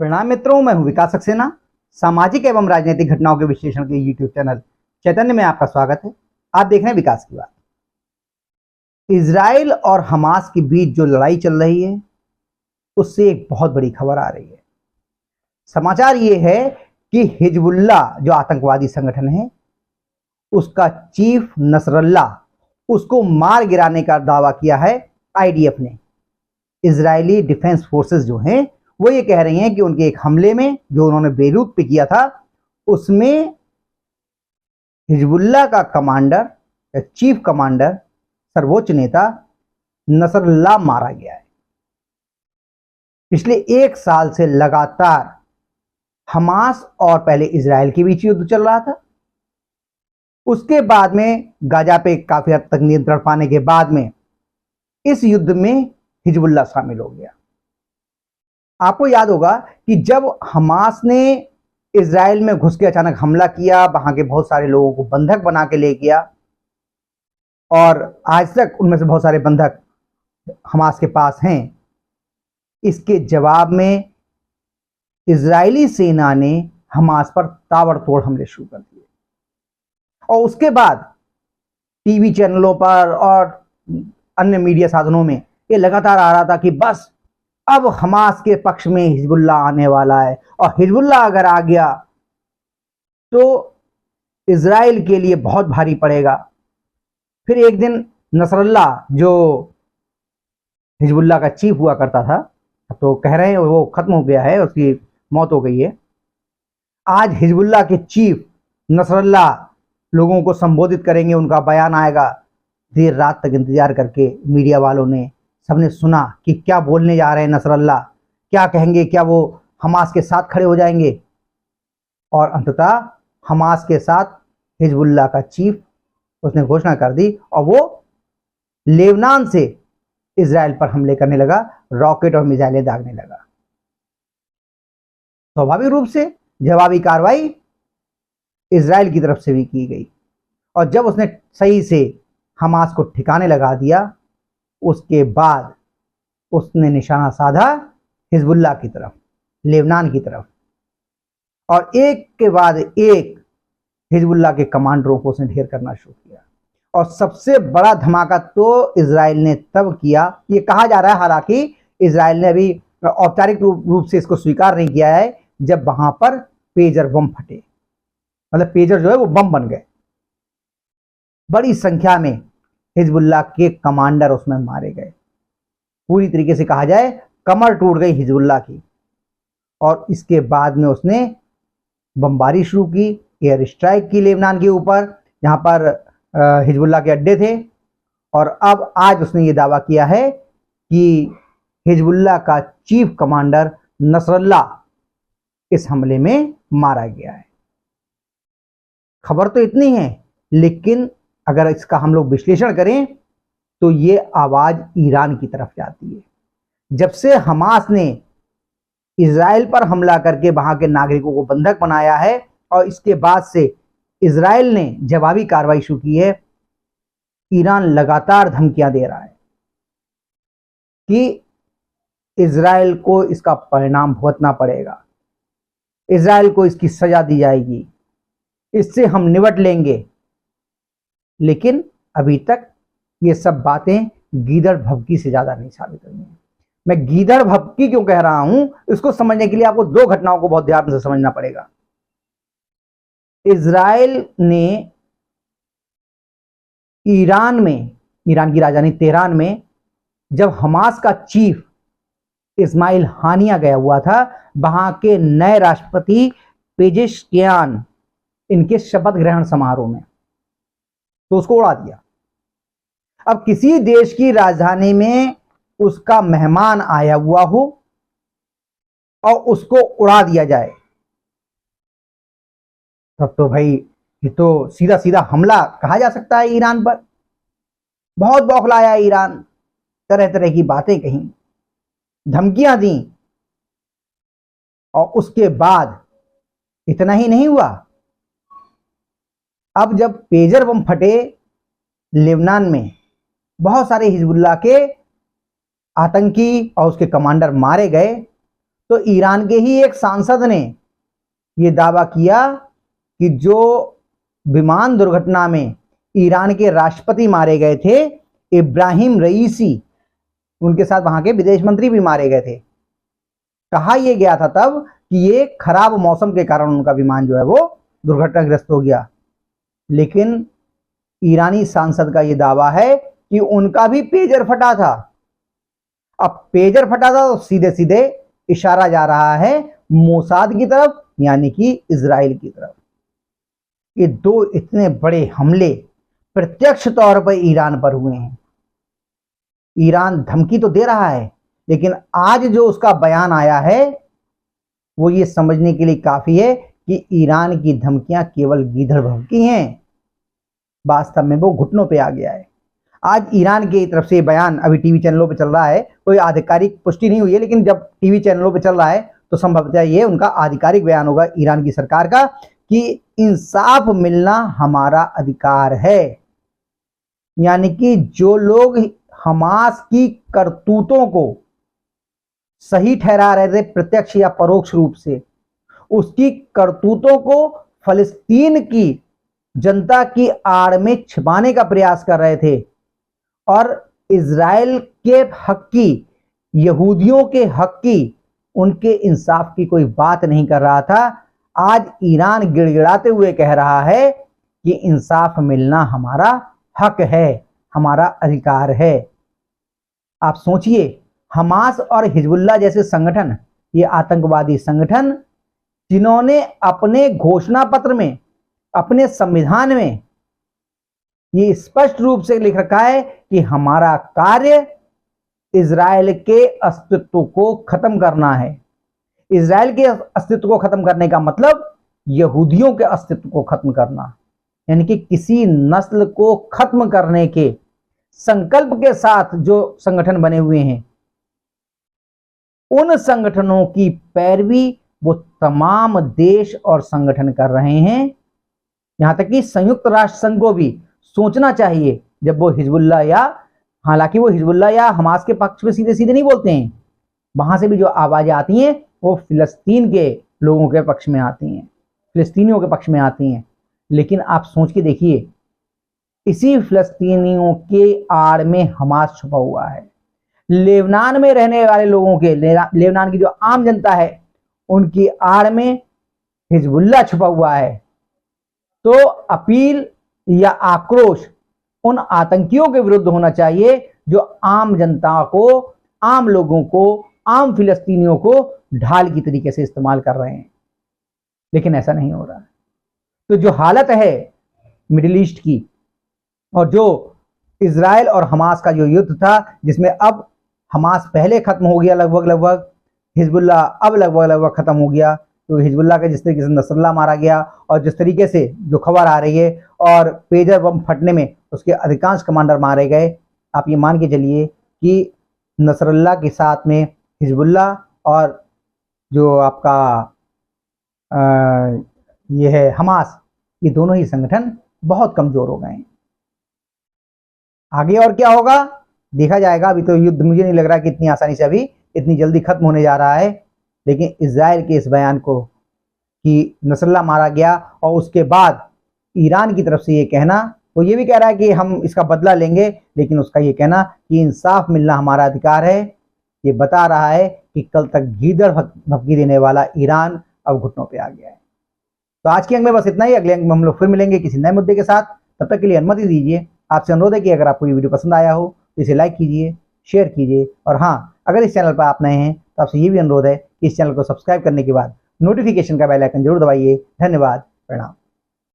प्रणाम मित्रों, मैं हूं विकास सक्सेना। सामाजिक एवं राजनीतिक घटनाओं के विश्लेषण के यूट्यूब चैनल चैतन्य में आपका स्वागत है। आप देख रहे हैं विकास की बात। इजराइल और हमास के बीच जो लड़ाई चल रही है उससे एक बहुत बड़ी खबर आ रही है। समाचार ये है कि हिजबुल्ला जो आतंकवादी संगठन है उसका चीफ नसरल्लाह उसको मार गिराने का दावा किया है आईडीएफ ने। इजरायली डिफेंस फोर्सेस जो हैं वो ये कह रही हैं कि उनके एक हमले में जो उन्होंने बेरूत पे किया था उसमें हिजबुल्ला का कमांडर या चीफ कमांडर सर्वोच्च नेता नसरल्लाह मारा गया है। पिछले एक साल से लगातार हमास और पहले इजराइल के बीच युद्ध चल रहा था। उसके बाद में गाजा पे काफी हद तक नियंत्रण पाने के बाद में इस युद्ध में हिजबुल्ला शामिल हो गया। आपको याद होगा कि जब हमास ने इजराइल में घुस के अचानक हमला किया, वहां के बहुत सारे लोगों को बंधक बना के ले गया और आज तक उनमें से बहुत सारे बंधक हमास के पास हैं। इसके जवाब में इजरायली सेना ने हमास पर ताबड़तोड़ हमले शुरू कर दिए और उसके बाद टीवी चैनलों पर और अन्य मीडिया साधनों में ये लगातार आ रहा था कि बस अब हमास के पक्ष में हिजबुल्ला आने वाला है और हिजबुल्ला अगर आ गया तो इजराइल के लिए बहुत भारी पड़ेगा। फिर एक दिन नसरल्लाह जो हिजबुल्ला का चीफ हुआ करता था, तो कह रहे हैं वो खत्म हो गया है, उसकी मौत हो गई है। आज हिजबुल्ला के चीफ नसरल्लाह लोगों को संबोधित करेंगे, उनका बयान आएगा। देर रात तक इंतजार करके मीडिया वालों ने सबने सुना कि क्या बोलने जा रहे हैं नसरल्लाह, क्या कहेंगे, क्या वो हमास के साथ खड़े हो जाएंगे। और अंततः हमास के साथ हिजबुल्ला का चीफ उसने घोषणा कर दी और वो लेबनान से इजराइल पर हमले करने लगा, रॉकेट और मिसाइलें दागने लगा। स्वाभाविक रूप से जवाबी कार्रवाई इजराइल की तरफ से भी की गई और जब उसने सही से हमास को ठिकाने लगा दिया उसके बाद उसने निशाना साधा हिजबुल्ला की तरफ, लेबनान की तरफ, और एक के बाद एक हिजबुल्ला के कमांडरों को उसने ढेर करना शुरू किया। और सबसे बड़ा धमाका तो इजराइल ने तब किया, ये कहा जा रहा है, हालांकि इजराइल ने अभी औपचारिक रूप से इसको स्वीकार नहीं किया है, जब वहां पर पेजर बम फटे, मतलब पेजर जो है वो बम बन गए। बड़ी संख्या में हिजबुल्ला के कमांडर उसमें मारे गए। पूरी तरीके से कहा जाए कमर टूट गई हिजबुल्ला की। और इसके बाद में उसने बमबारी शुरू की, एयर स्ट्राइक की लेबनान के ऊपर जहां पर हिजबुल्ला के अड्डे थे। और अब आज उसने ये दावा किया है कि हिजबुल्ला का चीफ कमांडर नसरल्लाह इस हमले में मारा गया है। खबर तो इतनी है, लेकिन अगर इसका हम लोग विश्लेषण करें तो ये आवाज ईरान की तरफ जाती है। जब से हमास ने इजराइल पर हमला करके वहां के नागरिकों को बंधक बनाया है और इसके बाद से इजराइल ने जवाबी कार्रवाई शुरू की है, ईरान लगातार धमकियां दे रहा है कि इजराइल को इसका परिणाम भुगतना पड़ेगा, इजराइल को इसकी सजा दी जाएगी, इससे हम निपट लेंगे। लेकिन अभी तक ये सब बातें गीदड़ भभकी से ज्यादा नहीं साबित हुई हैं। मैं गीदड़ भभकी क्यों कह रहा हूं, इसको समझने के लिए आपको दो घटनाओं को बहुत ध्यान से समझना पड़ेगा। इजराइल ने ईरान की राजधानी तेहरान में जब हमास का चीफ इस्माइल हानिया गया हुआ था, वहां के नए राष्ट्रपति पेजेश्कियान इनके शपथ ग्रहण समारोह में, तो उसको उड़ा दिया। अब किसी देश की राजधानी में उसका मेहमान आया हुआ हो और उसको उड़ा दिया जाए, तब तो भाई ये तो सीधा सीधा हमला कहा जा सकता है ईरान पर। बहुत बौखलाया ईरान, तरह तरह की बातें कही, धमकियां दी। और उसके बाद इतना ही नहीं हुआ, अब जब पेजर बम फटे लेबनान में, बहुत सारे हिजबुल्ला के आतंकी और उसके कमांडर मारे गए, तो ईरान के ही एक सांसद ने यह दावा किया कि जो विमान दुर्घटना में ईरान के राष्ट्रपति मारे गए थे, इब्राहिम रईसी, उनके साथ वहां के विदेश मंत्री भी मारे गए थे। कहा यह गया था तब कि ये खराब मौसम के कारण उनका विमान जो है वो दुर्घटनाग्रस्त हो गया। लेकिन ईरानी सांसद का यह दावा है कि उनका भी पेजर फटा था। अब पेजर फटा था तो सीधे सीधे इशारा जा रहा है मोसाद की तरफ, यानी कि इजराइल की तरफ। ये दो इतने बड़े हमले प्रत्यक्ष तौर पर ईरान पर हुए हैं। ईरान धमकी तो दे रहा है, लेकिन आज जो उसका बयान आया है वो ये समझने के लिए काफी है कि ईरान की धमकियां केवल गीदड़ भभकी हैं, वास्तव में वो घुटनों पे आ गया है। आज ईरान की तरफ से बयान अभी टीवी चैनलों पे चल रहा है, कोई आधिकारिक पुष्टि नहीं हुई है, लेकिन जब टीवी चैनलों पे चल रहा है तो संभवतः ये उनका आधिकारिक बयान होगा ईरान की सरकार का कि इंसाफ मिलना हमारा अधिकार है। यानी कि जो लोग हमास की करतूतों को सही ठहरा रहे थे प्रत्यक्ष या परोक्ष रूप से, उसकी करतूतों को फलस्तीन की जनता की आड़ में छिपाने का प्रयास कर रहे थे और इजराइल के हक की, यहूदियों के हक की, उनके इंसाफ की कोई बात नहीं कर रहा था। आज ईरान गिड़गिड़ाते हुए कह रहा है कि इंसाफ मिलना हमारा हक है, हमारा अधिकार है। आप सोचिए, हमास और हिजबुल्लाह जैसे संगठन, ये आतंकवादी संगठन, जिन्होंने अपने घोषणा पत्र में, अपने संविधान में ये स्पष्ट रूप से लिख रखा है कि हमारा कार्य इजराइल के अस्तित्व को खत्म करना है। इजराइल के अस्तित्व को खत्म करने का मतलब यहूदियों के अस्तित्व को खत्म करना, यानी कि किसी नस्ल को खत्म करने के संकल्प के साथ जो संगठन बने हुए हैं, उन संगठनों की पैरवी वो तमाम देश और संगठन कर रहे हैं। यहां तक कि संयुक्त राष्ट्र संघ को भी सोचना चाहिए जब वो हिजबुल्लाह या, हालांकि वो हिजबुल्लाह या हमास के पक्ष में सीधे सीधे नहीं बोलते हैं, वहां से भी जो आवाजें आती हैं वो फिलिस्तीन के लोगों के पक्ष में आती हैं, फिलिस्तीनियों के पक्ष में आती हैं। लेकिन आप सोच के देखिए, इसी फिलिस्तीनियों के आड़ में हमास छुपा हुआ है। लेबनान में रहने वाले लोगों के, लेबनान की जो आम जनता है, उनकी आड़ में हिजबुल्लाह छुपा हुआ है। तो अपील या आक्रोश उन आतंकियों के विरुद्ध होना चाहिए जो आम जनता को, आम लोगों को, आम फिलिस्तीनियों को ढाल की तरीके से इस्तेमाल कर रहे हैं। लेकिन ऐसा नहीं हो रहा। तो जो हालत है मिडिल ईस्ट की, और जो इजराइल और हमास का जो युद्ध था, जिसमें अब हमास पहले खत्म हो गया लगभग, हिजबुल्लाह अब लगभग खत्म हो गया। तो हिजबुल्लाह का जिस तरीके से नसरुल्लाह मारा गया और जिस तरीके से जो खबर आ रही है, और पेजर बम फटने में उसके अधिकांश कमांडर मारे गए, आप ये मान के चलिए कि नसरुल्लाह के साथ में हिजबुल्लाह और जो आपका ये है हमास, ये दोनों ही संगठन बहुत कमजोर हो गए हैं। आगे और क्या होगा देखा जाएगा। अभी तो युद्ध मुझे नहीं लग रहा कि इतनी आसानी से, अभी इतनी जल्दी खत्म होने जा रहा है। लेकिन इजराइल के इस बयान को कि नसरुल्लाह मारा गया, और उसके बाद ईरान की तरफ से ये कहना, वो ये भी कह रहा है कि हम इसका बदला लेंगे, लेकिन उसका ये कहना कि इंसाफ मिलना हमारा अधिकार है, ये बता रहा है कि कल तक गीदड़ भभकी देने वाला ईरान अब घुटनों पे आ गया है। तो आज के अंक में बस इतना ही। अगले अंक में हम लोग फिर मिलेंगे किसी नए मुद्दे के साथ। तब तक के लिए अनुमति दीजिए, आपसे अनुरोध है कि अगर आपको ये वीडियो पसंद आया हो तो इसे लाइक कीजिए, शेयर कीजिए, और हाँ, अगर इस चैनल पर आप नए हैं तो आपसे ये भी अनुरोध है कि इस चैनल को सब्सक्राइब करने के बाद नोटिफिकेशन का बेल आइकन जरूर दबाइए। धन्यवाद, प्रणाम।